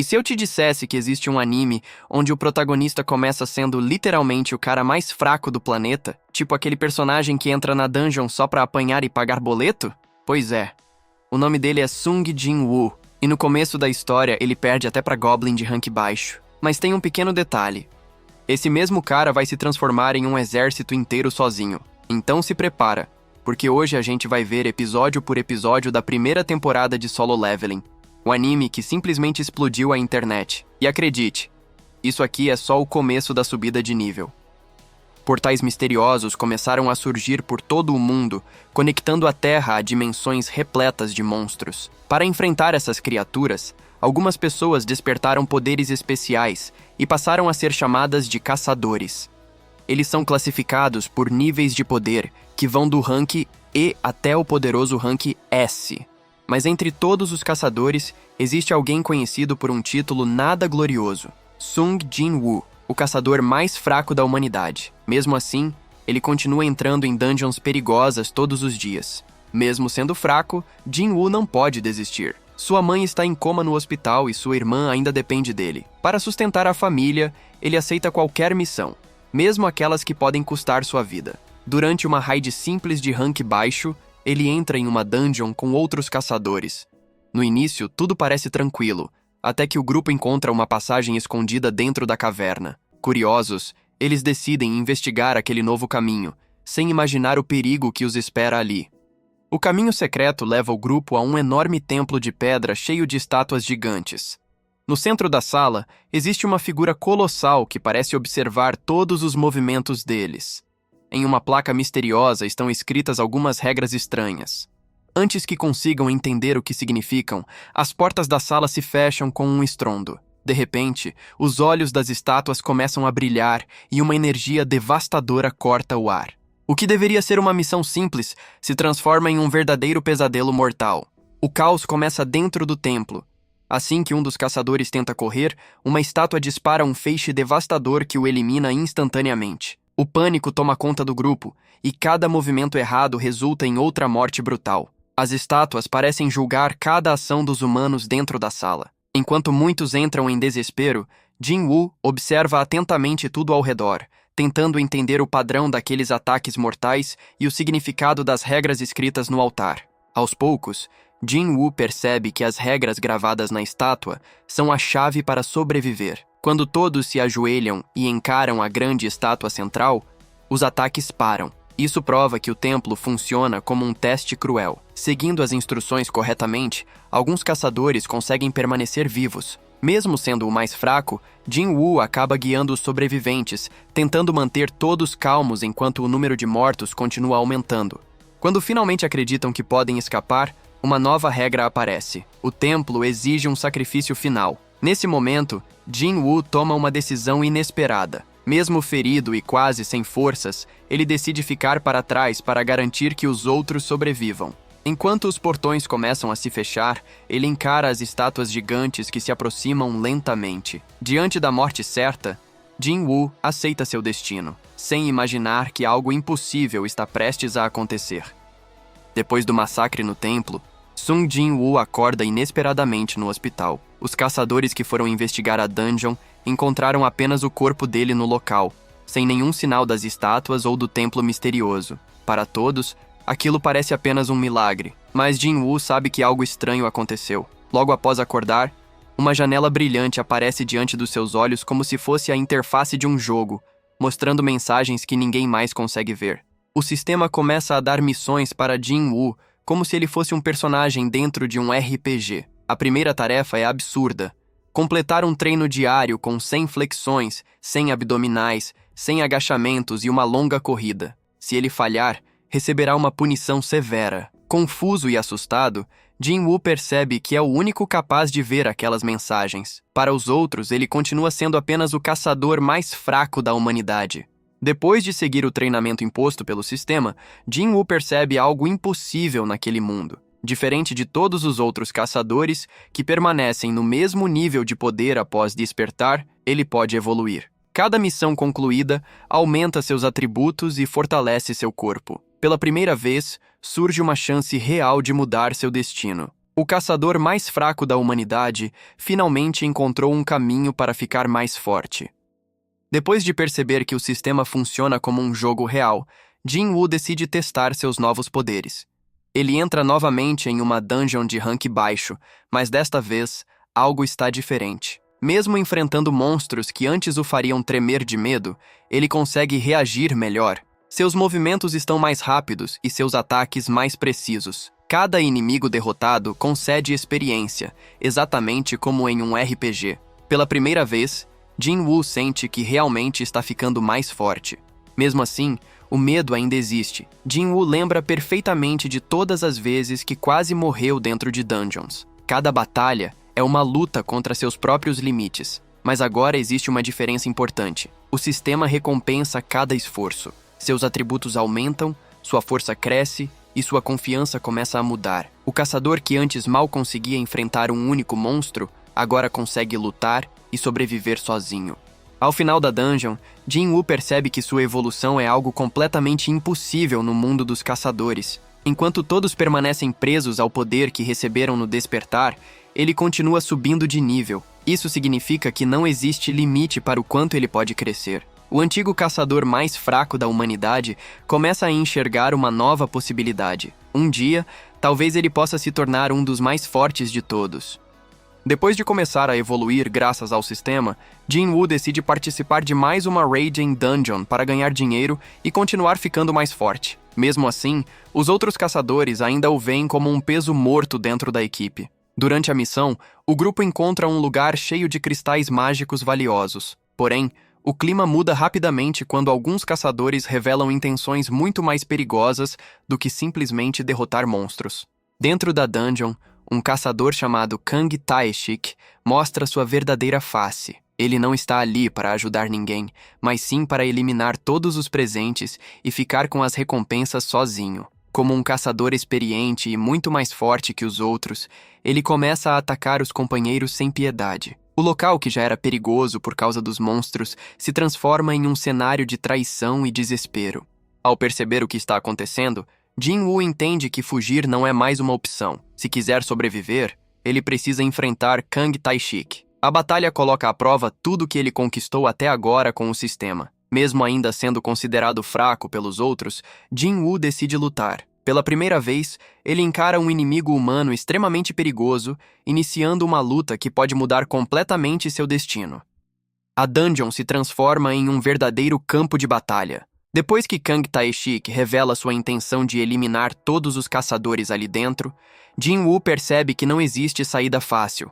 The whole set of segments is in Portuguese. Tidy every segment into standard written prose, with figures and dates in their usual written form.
E se eu te dissesse que existe um anime onde o protagonista começa sendo literalmente o cara mais fraco do planeta, tipo aquele personagem que entra na dungeon só pra apanhar e pagar boleto? Pois é. O nome dele é Sung Jin-woo, e no começo da história ele perde até pra Goblin de rank baixo. Mas tem um pequeno detalhe. Esse mesmo cara vai se transformar em um exército inteiro sozinho. Então se prepara, porque hoje a gente vai ver episódio por episódio da primeira temporada de Solo Leveling. O anime que simplesmente explodiu a internet. E acredite, isso aqui é só o começo da subida de nível. Portais misteriosos começaram a surgir por todo o mundo, conectando a Terra a dimensões repletas de monstros. Para enfrentar essas criaturas, algumas pessoas despertaram poderes especiais e passaram a ser chamadas de caçadores. Eles são classificados por níveis de poder que vão do rank E até o poderoso rank S. Mas entre todos os caçadores, existe alguém conhecido por um título nada glorioso: Sung Jin-woo, o caçador mais fraco da humanidade. Mesmo assim, ele continua entrando em dungeons perigosas todos os dias. Mesmo sendo fraco, Jin-woo não pode desistir. Sua mãe está em coma no hospital e sua irmã ainda depende dele. Para sustentar a família, ele aceita qualquer missão, mesmo aquelas que podem custar sua vida. Durante uma raid simples de rank baixo, ele entra em uma dungeon com outros caçadores. No início, tudo parece tranquilo, até que o grupo encontra uma passagem escondida dentro da caverna. Curiosos, eles decidem investigar aquele novo caminho, sem imaginar o perigo que os espera ali. O caminho secreto leva o grupo a um enorme templo de pedra cheio de estátuas gigantes. No centro da sala, existe uma figura colossal que parece observar todos os movimentos deles. Em uma placa misteriosa estão escritas algumas regras estranhas. Antes que consigam entender o que significam, as portas da sala se fecham com um estrondo. De repente, os olhos das estátuas começam a brilhar e uma energia devastadora corta o ar. O que deveria ser uma missão simples se transforma em um verdadeiro pesadelo mortal. O caos começa dentro do templo. Assim que um dos caçadores tenta correr, uma estátua dispara um feixe devastador que o elimina instantaneamente. O pânico toma conta do grupo, e cada movimento errado resulta em outra morte brutal. As estátuas parecem julgar cada ação dos humanos dentro da sala. Enquanto muitos entram em desespero, Jin-woo observa atentamente tudo ao redor, tentando entender o padrão daqueles ataques mortais e o significado das regras escritas no altar. Aos poucos, Jin-woo percebe que as regras gravadas na estátua são a chave para sobreviver. Quando todos se ajoelham e encaram a grande estátua central, os ataques param. Isso prova que o templo funciona como um teste cruel. Seguindo as instruções corretamente, alguns caçadores conseguem permanecer vivos. Mesmo sendo o mais fraco, Jin-woo acaba guiando os sobreviventes, tentando manter todos calmos enquanto o número de mortos continua aumentando. Quando finalmente acreditam que podem escapar, uma nova regra aparece. O templo exige um sacrifício final. Nesse momento, Jin-woo toma uma decisão inesperada. Mesmo ferido e quase sem forças, ele decide ficar para trás para garantir que os outros sobrevivam. Enquanto os portões começam a se fechar, ele encara as estátuas gigantes que se aproximam lentamente. Diante da morte certa, Jin-woo aceita seu destino, sem imaginar que algo impossível está prestes a acontecer. Depois do massacre no templo, Sung Jin-woo acorda inesperadamente no hospital. Os caçadores que foram investigar a dungeon encontraram apenas o corpo dele no local, sem nenhum sinal das estátuas ou do templo misterioso. Para todos, aquilo parece apenas um milagre, mas Jin-woo sabe que algo estranho aconteceu. Logo após acordar, uma janela brilhante aparece diante dos seus olhos como se fosse a interface de um jogo, mostrando mensagens que ninguém mais consegue ver. O sistema começa a dar missões para Jin-woo, como se ele fosse um personagem dentro de um RPG. A primeira tarefa é absurda: completar um treino diário com 100 flexões, 100 abdominais, 100 agachamentos e uma longa corrida. Se ele falhar, receberá uma punição severa. Confuso e assustado, Jin-woo percebe que é o único capaz de ver aquelas mensagens. Para os outros, ele continua sendo apenas o caçador mais fraco da humanidade. Depois de seguir o treinamento imposto pelo sistema, Jin-woo percebe algo impossível naquele mundo. Diferente de todos os outros caçadores, que permanecem no mesmo nível de poder após despertar, ele pode evoluir. Cada missão concluída aumenta seus atributos e fortalece seu corpo. Pela primeira vez, surge uma chance real de mudar seu destino. O caçador mais fraco da humanidade finalmente encontrou um caminho para ficar mais forte. Depois de perceber que o sistema funciona como um jogo real, Jin-Woo decide testar seus novos poderes. Ele entra novamente em uma dungeon de rank baixo, mas desta vez, algo está diferente. Mesmo enfrentando monstros que antes o fariam tremer de medo, ele consegue reagir melhor. Seus movimentos estão mais rápidos e seus ataques mais precisos. Cada inimigo derrotado concede experiência, exatamente como em um RPG. Pela primeira vez, Jin-Woo sente que realmente está ficando mais forte. Mesmo assim, o medo ainda existe. Jin-Woo lembra perfeitamente de todas as vezes que quase morreu dentro de dungeons. Cada batalha é uma luta contra seus próprios limites. Mas agora existe uma diferença importante. O sistema recompensa cada esforço. Seus atributos aumentam, sua força cresce e sua confiança começa a mudar. O caçador que antes mal conseguia enfrentar um único monstro, agora consegue lutar e sobreviver sozinho. Ao final da dungeon, Jin-Woo percebe que sua evolução é algo completamente impossível no mundo dos caçadores. Enquanto todos permanecem presos ao poder que receberam no despertar, ele continua subindo de nível. Isso significa que não existe limite para o quanto ele pode crescer. O antigo caçador mais fraco da humanidade começa a enxergar uma nova possibilidade. Um dia, talvez ele possa se tornar um dos mais fortes de todos. Depois de começar a evoluir graças ao sistema, Jin-Woo decide participar de mais uma raid em dungeon para ganhar dinheiro e continuar ficando mais forte. Mesmo assim, os outros caçadores ainda o veem como um peso morto dentro da equipe. Durante a missão, o grupo encontra um lugar cheio de cristais mágicos valiosos. Porém, o clima muda rapidamente quando alguns caçadores revelam intenções muito mais perigosas do que simplesmente derrotar monstros. Dentro da dungeon, um caçador chamado Kang Tae-shik mostra sua verdadeira face. Ele não está ali para ajudar ninguém, mas sim para eliminar todos os presentes e ficar com as recompensas sozinho. Como um caçador experiente e muito mais forte que os outros, ele começa a atacar os companheiros sem piedade. O local, que já era perigoso por causa dos monstros, se transforma em um cenário de traição e desespero. Ao perceber o que está acontecendo, Jin-Woo entende que fugir não é mais uma opção. Se quiser sobreviver, ele precisa enfrentar Kang Tae-shik. A batalha coloca à prova tudo que ele conquistou até agora com o sistema. Mesmo ainda sendo considerado fraco pelos outros, Jin-Woo decide lutar. Pela primeira vez, ele encara um inimigo humano extremamente perigoso, iniciando uma luta que pode mudar completamente seu destino. A dungeon se transforma em um verdadeiro campo de batalha. Depois que Kang Tae-shik revela sua intenção de eliminar todos os caçadores ali dentro, Jin-Woo percebe que não existe saída fácil.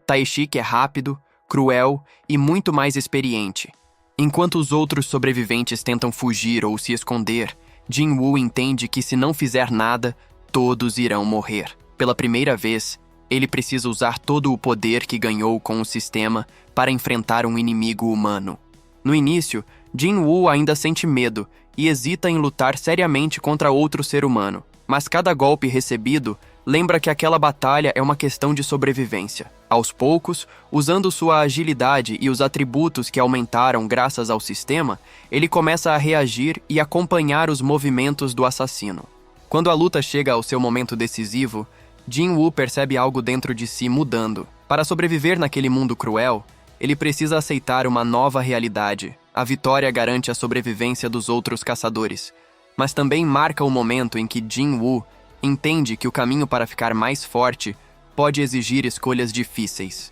Tae-shik é rápido, cruel e muito mais experiente. Enquanto os outros sobreviventes tentam fugir ou se esconder, Jin-Woo entende que se não fizer nada, todos irão morrer. Pela primeira vez, ele precisa usar todo o poder que ganhou com o sistema para enfrentar um inimigo humano. No início, Jin-Woo ainda sente medo e hesita em lutar seriamente contra outro ser humano, mas cada golpe recebido lembra que aquela batalha é uma questão de sobrevivência. Aos poucos, usando sua agilidade e os atributos que aumentaram graças ao sistema, ele começa a reagir e acompanhar os movimentos do assassino. Quando a luta chega ao seu momento decisivo, Jin-Woo percebe algo dentro de si mudando. Para sobreviver naquele mundo cruel, ele precisa aceitar uma nova realidade. A vitória garante a sobrevivência dos outros caçadores, mas também marca o momento em que Jin-Woo entende que o caminho para ficar mais forte pode exigir escolhas difíceis.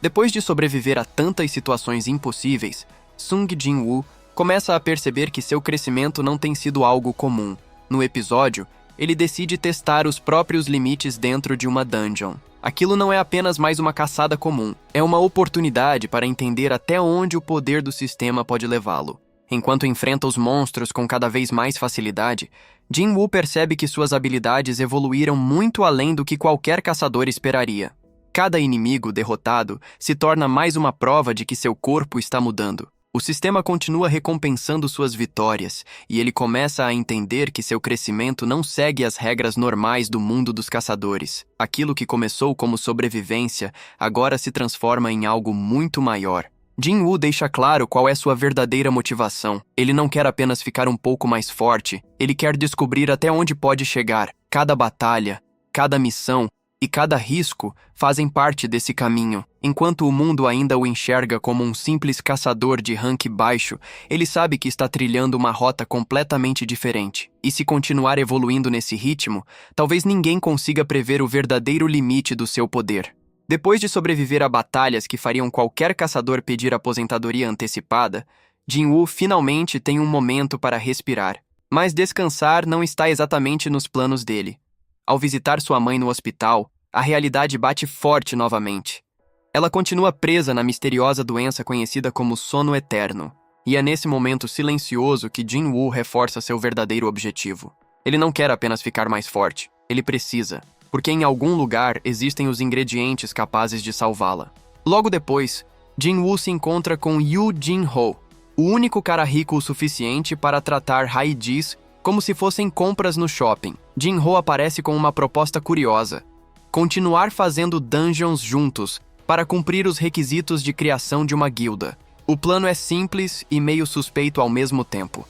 Depois de sobreviver a tantas situações impossíveis, Sung Jin-Woo começa a perceber que seu crescimento não tem sido algo comum. No episódio, ele decide testar os próprios limites dentro de uma dungeon. Aquilo não é apenas mais uma caçada comum, é uma oportunidade para entender até onde o poder do sistema pode levá-lo. Enquanto enfrenta os monstros com cada vez mais facilidade, Jin-Woo percebe que suas habilidades evoluíram muito além do que qualquer caçador esperaria. Cada inimigo derrotado se torna mais uma prova de que seu corpo está mudando. O sistema continua recompensando suas vitórias, e ele começa a entender que seu crescimento não segue as regras normais do mundo dos caçadores. Aquilo que começou como sobrevivência agora se transforma em algo muito maior. Jin-Woo deixa claro qual é sua verdadeira motivação. Ele não quer apenas ficar um pouco mais forte, ele quer descobrir até onde pode chegar. Cada batalha, cada missão, e cada risco fazem parte desse caminho. Enquanto o mundo ainda o enxerga como um simples caçador de rank baixo, ele sabe que está trilhando uma rota completamente diferente. E se continuar evoluindo nesse ritmo, talvez ninguém consiga prever o verdadeiro limite do seu poder. Depois de sobreviver a batalhas que fariam qualquer caçador pedir aposentadoria antecipada, Jin-Woo finalmente tem um momento para respirar. Mas descansar não está exatamente nos planos dele. Ao visitar sua mãe no hospital, a realidade bate forte novamente. Ela continua presa na misteriosa doença conhecida como sono eterno. E é nesse momento silencioso que Jin-Woo reforça seu verdadeiro objetivo. Ele não quer apenas ficar mais forte, ele precisa, porque em algum lugar existem os ingredientes capazes de salvá-la. Logo depois, Jin-Woo se encontra com Yoo Jin-ho, o único cara rico o suficiente para tratar Hae-Jis como se fossem compras no shopping. Jin-ho aparece com uma proposta curiosa: continuar fazendo dungeons juntos para cumprir os requisitos de criação de uma guilda. O plano é simples e meio suspeito ao mesmo tempo.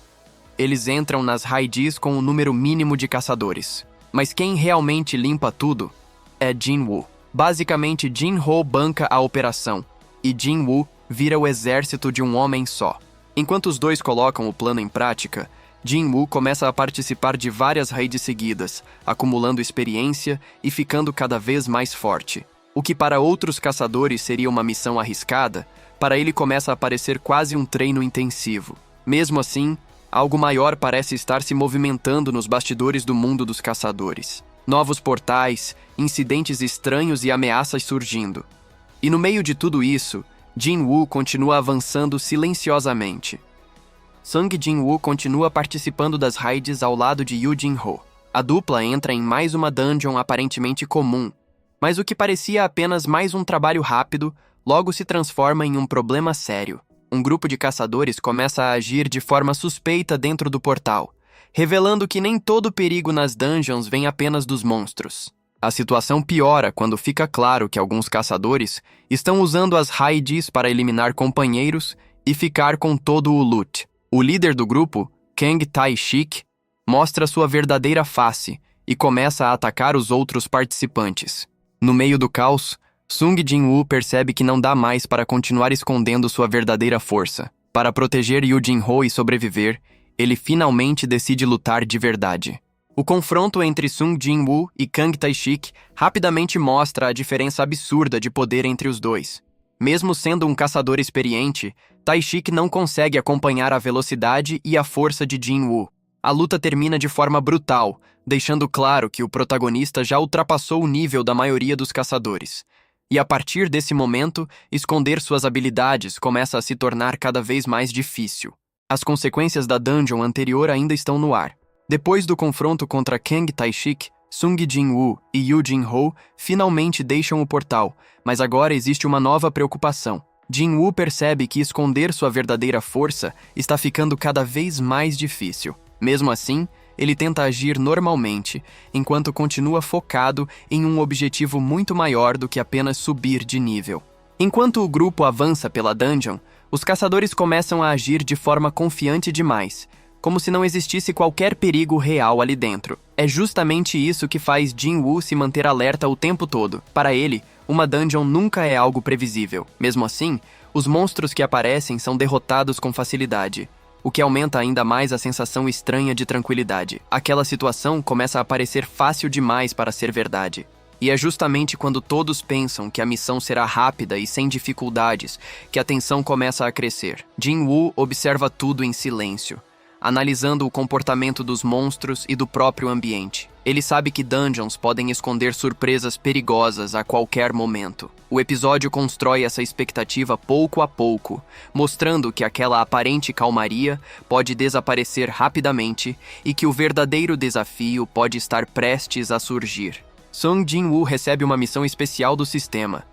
Eles entram nas Hae-Jis com o número mínimo de caçadores. Mas quem realmente limpa tudo é Jin-Woo. Basicamente, Jin-ho banca a operação e Jin-Woo vira o exército de um homem só. Enquanto os dois colocam o plano em prática, Jin-Woo começa a participar de várias raids seguidas, acumulando experiência e ficando cada vez mais forte. O que para outros caçadores seria uma missão arriscada, para ele começa a parecer quase um treino intensivo. Mesmo assim, algo maior parece estar se movimentando nos bastidores do mundo dos caçadores. Novos portais, incidentes estranhos e ameaças surgindo. E no meio de tudo isso, Jin-Woo continua avançando silenciosamente. Sung Jin-Woo continua participando das raids ao lado de Yoo Jin-ho. A dupla entra em mais uma dungeon aparentemente comum, mas o que parecia apenas mais um trabalho rápido, logo se transforma em um problema sério. Um grupo de caçadores começa a agir de forma suspeita dentro do portal, revelando que nem todo perigo nas dungeons vem apenas dos monstros. A situação piora quando fica claro que alguns caçadores estão usando as Hae-Jis para eliminar companheiros e ficar com todo o loot. O líder do grupo, Kang Tae-shik, mostra sua verdadeira face e começa a atacar os outros participantes. No meio do caos, Sung Jin-Woo percebe que não dá mais para continuar escondendo sua verdadeira força. Para proteger Yoo Jin-ho e sobreviver, ele finalmente decide lutar de verdade. O confronto entre Sung Jin-Woo e Kang Tae-shik rapidamente mostra a diferença absurda de poder entre os dois. Mesmo sendo um caçador experiente, Tae-shik não consegue acompanhar a velocidade e a força de Jin-Woo. A luta termina de forma brutal, deixando claro que o protagonista já ultrapassou o nível da maioria dos caçadores. E a partir desse momento, esconder suas habilidades começa a se tornar cada vez mais difícil. As consequências da dungeon anterior ainda estão no ar. Depois do confronto contra Kang Tae-shik, Sung Jin-Woo e Yoo Jin-ho finalmente deixam o portal, mas agora existe uma nova preocupação. Jin-Woo percebe que esconder sua verdadeira força está ficando cada vez mais difícil. Mesmo assim, ele tenta agir normalmente, enquanto continua focado em um objetivo muito maior do que apenas subir de nível. Enquanto o grupo avança pela dungeon, os caçadores começam a agir de forma confiante demais, como se não existisse qualquer perigo real ali dentro. É justamente isso que faz Jin-Woo se manter alerta o tempo todo. Para ele, uma dungeon nunca é algo previsível. Mesmo assim, os monstros que aparecem são derrotados com facilidade, o que aumenta ainda mais a sensação estranha de tranquilidade. Aquela situação começa a parecer fácil demais para ser verdade. E é justamente quando todos pensam que a missão será rápida e sem dificuldades que a tensão começa a crescer. Jin-Woo observa tudo em silêncio, analisando o comportamento dos monstros e do próprio ambiente. Ele sabe que dungeons podem esconder surpresas perigosas a qualquer momento. O episódio constrói essa expectativa pouco a pouco, mostrando que aquela aparente calmaria pode desaparecer rapidamente e que o verdadeiro desafio pode estar prestes a surgir. Sung Jin-Woo recebe uma missão especial do sistema: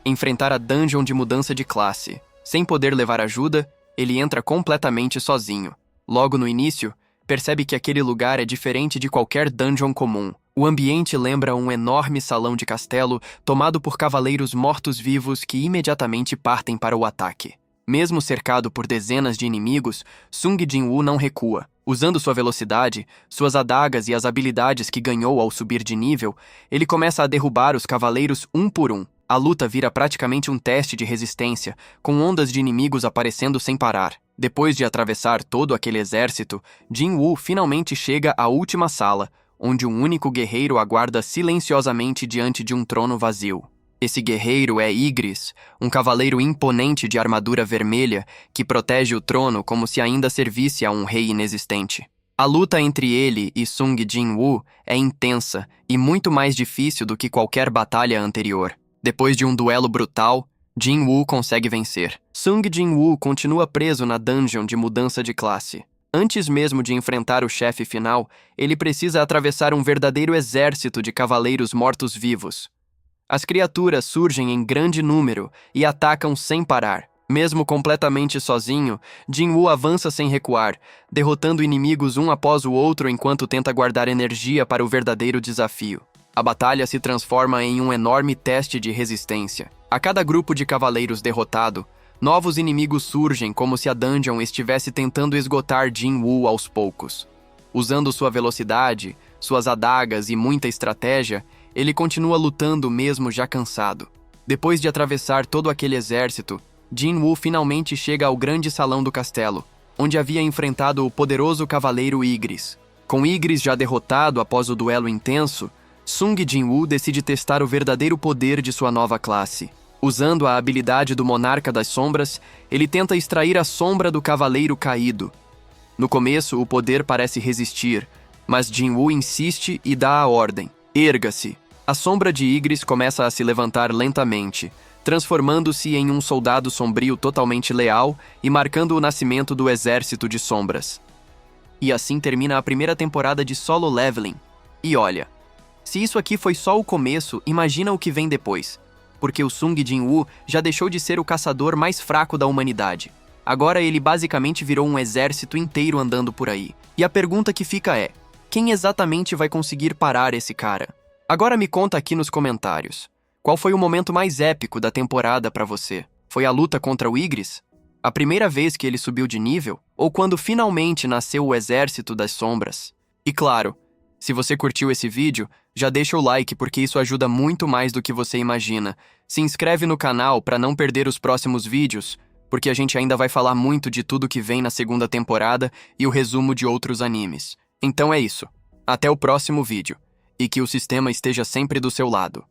enfrentar a dungeon de mudança de classe. Sem poder levar ajuda, ele entra completamente sozinho. Logo no início, percebe que aquele lugar é diferente de qualquer dungeon comum. O ambiente lembra um enorme salão de castelo tomado por cavaleiros mortos-vivos que imediatamente partem para o ataque. Mesmo cercado por dezenas de inimigos, Sung Jin-Woo não recua. Usando sua velocidade, suas adagas e as habilidades que ganhou ao subir de nível, ele começa a derrubar os cavaleiros um por um. A luta vira praticamente um teste de resistência, com ondas de inimigos aparecendo sem parar. Depois de atravessar todo aquele exército, Jin Woo finalmente chega à última sala, onde um único guerreiro aguarda silenciosamente diante de um trono vazio. Esse guerreiro é Igris, um cavaleiro imponente de armadura vermelha que protege o trono como se ainda servisse a um rei inexistente. A luta entre ele e Sung Jin Woo é intensa e muito mais difícil do que qualquer batalha anterior. Depois de um duelo brutal, Jin Woo consegue vencer. Sung Jin Woo continua preso na dungeon de mudança de classe. Antes mesmo de enfrentar o chefe final, ele precisa atravessar um verdadeiro exército de cavaleiros mortos-vivos. As criaturas surgem em grande número e atacam sem parar. Mesmo completamente sozinho, Jin Woo avança sem recuar, derrotando inimigos um após o outro enquanto tenta guardar energia para o verdadeiro desafio. A batalha se transforma em um enorme teste de resistência. A cada grupo de cavaleiros derrotado, novos inimigos surgem como se a dungeon estivesse tentando esgotar Jin Woo aos poucos. Usando sua velocidade, suas adagas e muita estratégia, ele continua lutando mesmo já cansado. Depois de atravessar todo aquele exército, Jin Woo finalmente chega ao grande salão do castelo, onde havia enfrentado o poderoso cavaleiro Igris. Com Igris já derrotado após o duelo intenso, Sung Jin Woo decide testar o verdadeiro poder de sua nova classe. Usando a habilidade do Monarca das Sombras, ele tenta extrair a sombra do cavaleiro caído. No começo, o poder parece resistir, mas Jin Woo insiste e dá a ordem. Erga-se! A sombra de Igris começa a se levantar lentamente, transformando-se em um soldado sombrio totalmente leal e marcando o nascimento do Exército de Sombras. E assim termina a primeira temporada de Solo Leveling. E olha, se isso aqui foi só o começo, imagina o que vem depois. Porque o Sung Jin Woo já deixou de ser o caçador mais fraco da humanidade. Agora ele basicamente virou um exército inteiro andando por aí. E a pergunta que fica é: quem exatamente vai conseguir parar esse cara? Agora me conta aqui nos comentários. Qual foi o momento mais épico da temporada pra você? Foi a luta contra o Igris? A primeira vez que ele subiu de nível? Ou quando finalmente nasceu o Exército das Sombras? E claro, se você curtiu esse vídeo, já deixa o like porque isso ajuda muito mais do que você imagina. Se inscreve no canal para não perder os próximos vídeos, porque a gente ainda vai falar muito de tudo que vem na segunda temporada e o resumo de outros animes. Então é isso. Até o próximo vídeo. E que o sistema esteja sempre do seu lado.